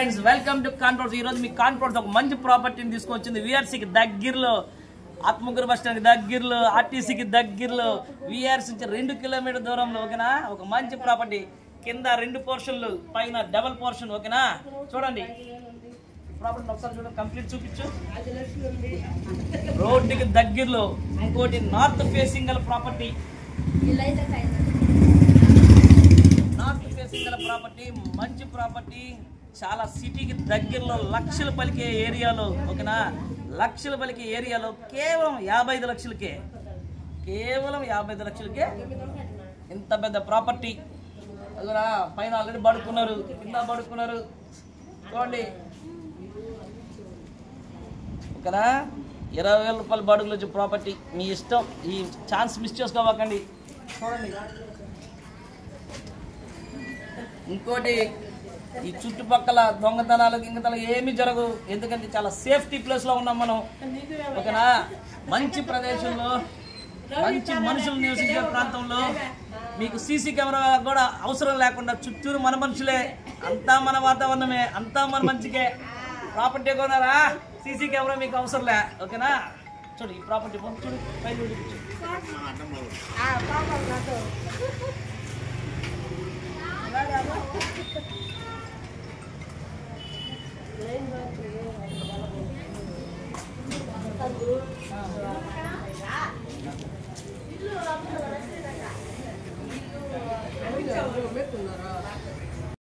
Friends, welcome to conference. ఈ రోజు మీ conference ఒక మంచి ప్రాపర్టీని తీసుకొచ్చింది. విఆర్సీకి దగ్గరలో, ఆత్మకూరు బస్ స్టాండ్కి దగ్గరలో, ఆర్టీసీకి దగ్గరలో, విఆర్సీ నుంచి 2 కిలోమీటర్ దూరంలో. ఓకేనా, ఒక మంచి ప్రాపర్టీ. కింద 2 పోర్షన్లు, పైన డబల్ పోర్షన్. ఓకేనా, చూడండి ప్రాపర్టీ ఒకసారి చూడండి, కంప్లీట్ చూపించు. రోడ్డుకి దగ్గరలో ఇంకోటి నార్త్ ఫేసింగ్ గల ప్రాపర్టీ. నార్త్ ఫేసింగ్ గల ప్రాపర్టీ, మంచి ప్రాపర్టీ. చాలా సిటీకి దగ్గరలో, లక్షలు పలికే ఏరియాలో. ఓకేనా, లక్షలు పలికే ఏరియాలో కేవలం 55 లక్షలకే, కేవలం 55 లక్షలకే ఇంత పెద్ద ప్రాపర్టీ. అలా పైన ఆల్రెడీ పడుకున్నారు, కింద పడుకున్నారు. చూడండి, ఓకేనా, 20,000 రూపాయల బాడుగులు వచ్చే ప్రాపర్టీ. మీ ఇష్టం, ఈ ఛాన్స్ మిస్ చేసుకోవకండి. చూడండి, ఇంకోటి, ఈ చుట్టుపక్కల దొంగతనాలు గింగతనాలు ఏమీ జరగవు, ఎందుకంటే చాలా సేఫ్టీ ప్లేస్లో ఉన్నాం మనం. ఓకేనా, మంచి ప్రదేశంలో, మంచి మనుషులు నివసించే ప్రాంతంలో, మీకు సీసీ కెమెరా కూడా అవసరం లేకుండా చుట్టూరు మన మనుషులే, అంతా మన వాతావరణమే, అంతా మన మంచికే. ప్రాపర్టీ కొన్నారా, సీసీ కెమెరా మీకు అవసరం లే. ఓకేనా, చూడు ఈ ప్రాపర్టీ చూడు, పైన చూపించు.